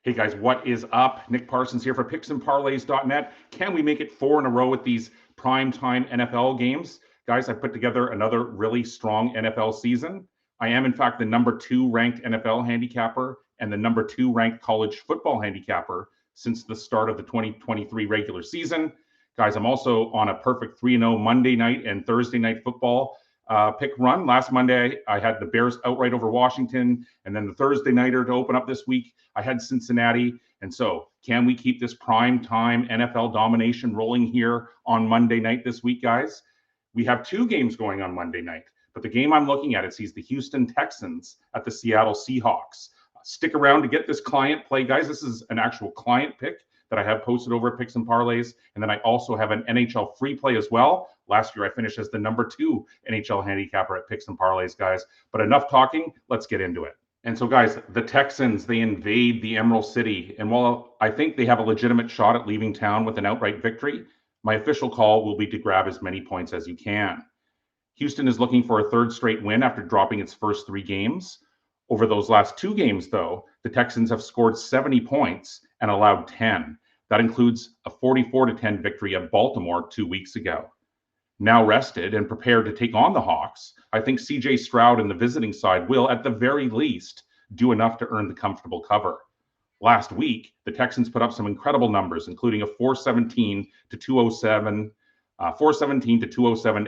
Hey guys, what is up? Nick Parsons here for picksandparlays.net. Can we make it 4 in a row with these primetime NFL games? Guys, I put together another really strong NFL season. I am, in fact, the number 2 ranked NFL handicapper and the number 2 ranked college football handicapper since the start of the 2023 regular season. Guys, I'm also on a perfect 3-0 Monday night and Thursday night football pick run. Last Monday, I had the Bears outright over Washington, and then the Thursday nighter to open up this week, I had Cincinnati. And so, can we keep this prime time NFL domination rolling here on Monday night this week, guys? We have 2 games going on Monday night, but the game I'm looking at, it sees the Houston Texans at the Seattle Seahawks. Stick around to get this client play, guys. This is an actual client pick that I have posted over at Picks and Parlays. And then I also have an NHL free play as well. Last year, I finished as the number 2 NHL handicapper at Picks and Parlays, guys. But enough talking, let's get into it. And so, guys, the Texans, they invade the Emerald City. And while I think they have a legitimate shot at leaving town with an outright victory, my official call will be to grab as many points as you can. Houston is looking for a 3rd straight win after dropping its first 3 games. Over those last 2 games, though, the Texans have scored 70 points and allowed 10. That includes a 44-10 victory at Baltimore 2 weeks ago. Now rested and prepared to take on the Hawks, I think C.J. Stroud and the visiting side will, at the very least, do enough to earn the comfortable cover. Last week, the Texans put up some incredible numbers, including a 417 to 207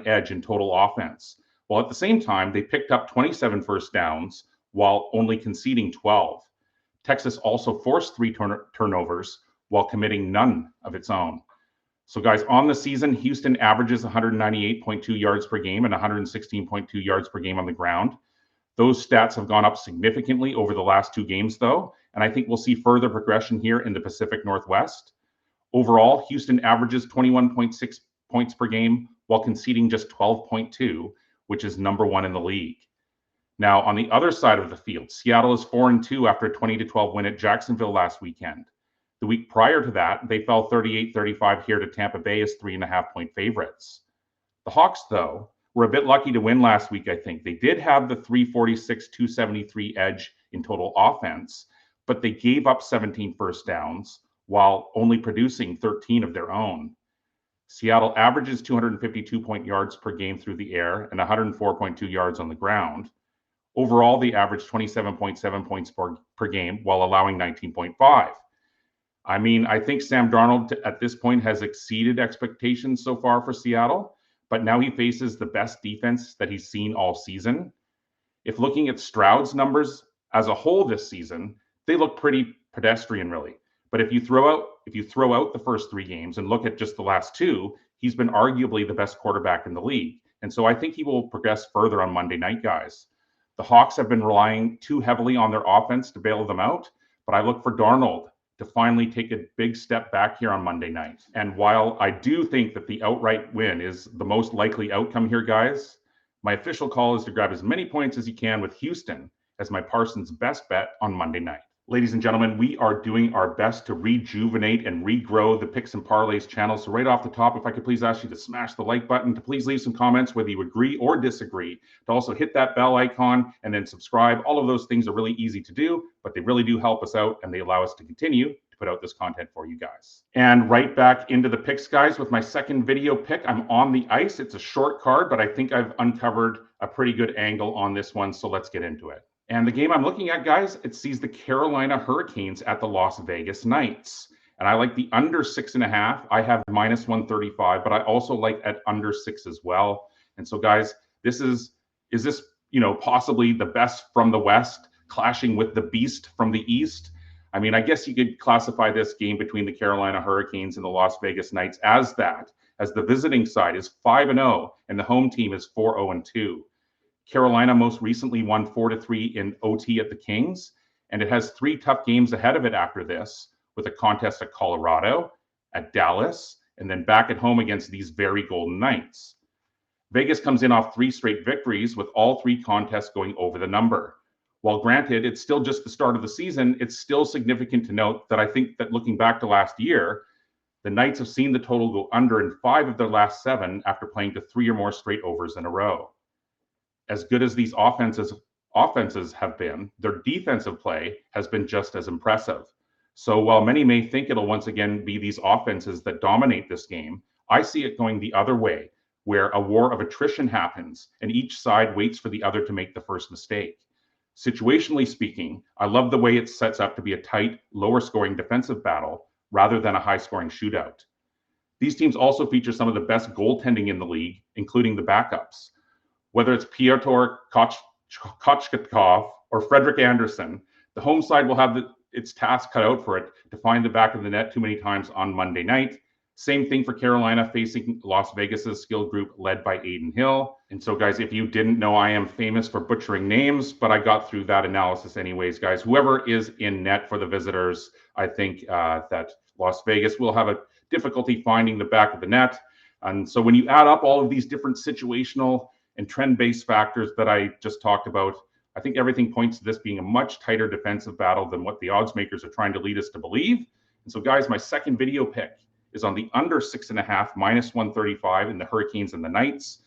edge in total offense, while at the same time, they picked up 27 first downs while only conceding 12. Texas also forced 3 turnovers while committing none of its own. So, guys, on the season, Houston averages 198.2 yards per game and 116.2 yards per game on the ground. Those stats have gone up significantly over the last 2 games, though, and I think we'll see further progression here in the Pacific Northwest. Overall, Houston averages 21.6 points per game while conceding just 12.2, which is number 1 in the league. Now, on the other side of the field, Seattle is 4-2 after a 20-12 win at Jacksonville last weekend. The week prior to that, they fell 38-35 here to Tampa Bay as 3.5-point favorites. The Hawks, though, were a bit lucky to win last week, I think. They did have the 346-273 edge in total offense, but they gave up 17 first downs while only producing 13 of their own. Seattle averages 252 yards per game through the air and 104.2 yards on the ground. Overall, they averaged 27.7 points per game while allowing 19.5. I mean, I think Sam Darnold at this point has exceeded expectations so far for Seattle, but now he faces the best defense that he's seen all season. If looking at Stroud's numbers as a whole this season, they look pretty pedestrian, really. But if you throw out the first 3 games and look at just the last 2, he's been arguably the best quarterback in the league. And so I think he will progress further on Monday night, guys. The Hawks have been relying too heavily on their offense to bail them out, but I look for Darnold to finally take a big step back here on Monday night. And while I do think that the outright win is the most likely outcome here, guys, my official call is to grab as many points as you can with Houston as my Parsons best bet on Monday night. Ladies and gentlemen, we are doing our best to rejuvenate and regrow the Picks and Parlays channel. So right off the top, if I could please ask you to smash the like button, to please leave some comments whether you agree or disagree, to also hit that bell icon and then subscribe. All of those things are really easy to do, but they really do help us out and they allow us to continue to put out this content for you guys. And right back into the picks, guys, with my second video pick. I'm on the ice. It's a short card, but I think I've uncovered a pretty good angle on this one. So let's get into it. And the game I'm looking at, guys, it sees the Carolina Hurricanes at the Las Vegas Knights. And I like the under 6.5. I have minus 135, but I also like at under 6 as well. And so, guys, is this, possibly the best from the West clashing with the beast from the East? I mean, I guess you could classify this game between the Carolina Hurricanes and the Las Vegas Knights as that, as the visiting side is 5-0 and the home team is 4-0-2. Carolina most recently won 4-3 in OT at the Kings, and it has 3 tough games ahead of it after this, with a contest at Colorado, at Dallas, and then back at home against these very Golden Knights. Vegas comes in off 3 straight victories, with all 3 contests going over the number. While granted, it's still just the start of the season, it's still significant to note that I think that looking back to last year, the Knights have seen the total go under in 5 of their last 7 after playing to 3 or more straight overs in a row. As good as these offenses have been, their defensive play has been just as impressive. So while many may think it'll once again be these offenses that dominate this game, I see it going the other way, where a war of attrition happens and each side waits for the other to make the first mistake. Situationally speaking, I love the way it sets up to be a tight, lower scoring defensive battle rather than a high scoring shootout. These teams also feature some of the best goaltending in the league, including the backups. Whether it's Pyotr Kochetkov or Frederik Andersen, the home side will have its task cut out for it to find the back of the net too many times on Monday night. Same thing for Carolina facing Las Vegas's skill group led by Aiden Hill. And so, guys, if you didn't know, I am famous for butchering names, but I got through that analysis anyways, guys. Whoever is in net for the visitors, I think that Las Vegas will have a difficulty finding the back of the net. And so when you add up all of these different situational and trend-based factors that I just talked about, I think everything points to this being a much tighter defensive battle than what the odds makers are trying to lead us to believe. And so, guys, my second video pick is on the under 6.5, minus 135 in the Hurricanes and the Knights.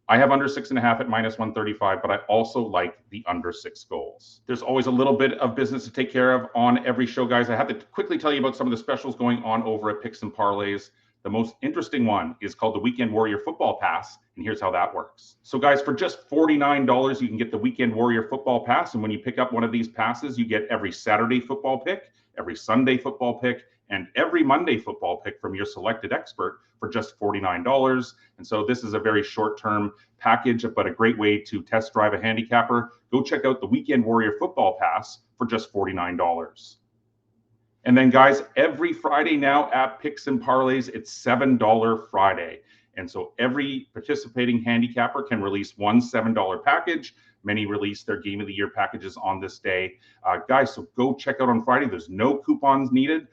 I have under 6.5 at minus 135, but I also like the under 6 goals. There's always a little bit of business to take care of on every show, guys. I have to quickly tell you about some of the specials going on over at Picks and Parlays. The most interesting one is called the Weekend Warrior Football Pass, and here's how that works. So, guys, for just $49, you can get the Weekend Warrior Football Pass, and when you pick up one of these passes, you get every Saturday football pick, every Sunday football pick, and every Monday football pick from your selected expert for just $49. And so this is a very short-term package, but a great way to test drive a handicapper. Go check out the Weekend Warrior Football Pass for just $49. And then, guys, every Friday now at Picks and Parlays, it's $7 Friday. And so every participating handicapper can release one $7 package. Many release their Game of the Year packages on this day. Guys, so go check out on Friday. There's no coupons needed.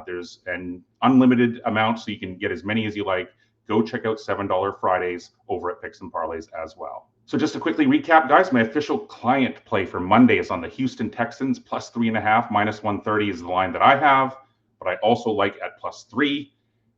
There's an unlimited amount, so you can get as many as you like. Go check out $7 Fridays over at Picks and Parlays as well. So just to quickly recap, guys, my official client play for Monday is on the Houston Texans, plus 3.5, minus 130 is the line that I have, but I also like at plus 3.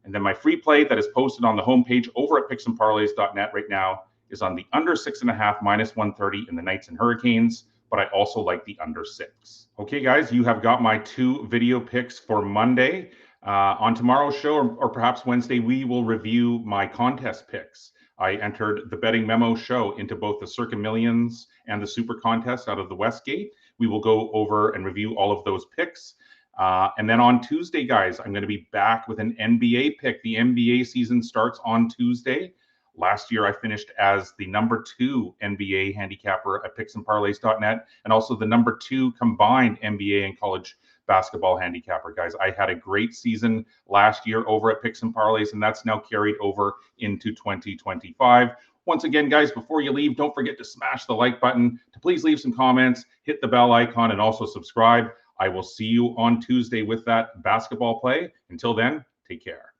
And then my free play that is posted on the homepage over at picksandparlays.net right now is on the under 6.5, minus 130 in the Knights and Hurricanes, but I also like the under 6. Okay, guys, you have got my 2 video picks for Monday. On tomorrow's show, or perhaps Wednesday, we will review my contest picks. I entered the Betting Memo show into both the Circa Millions and the Super Contest out of the Westgate. We will go over and review all of those picks. And then on Tuesday, guys, I'm going to be back with an NBA pick. The NBA season starts on Tuesday. Last year, I finished as the number 2 NBA handicapper at picksandparlays.net, and also the number 2 combined NBA and college basketball handicapper. Guys, I had a great season last year over at Picks and Parlays, and that's now carried over into 2025. Once again, guys, before you leave, don't forget to smash the like button, to please leave some comments, hit the bell icon, and also subscribe. I will see you on Tuesday with that basketball play. Until then, take care.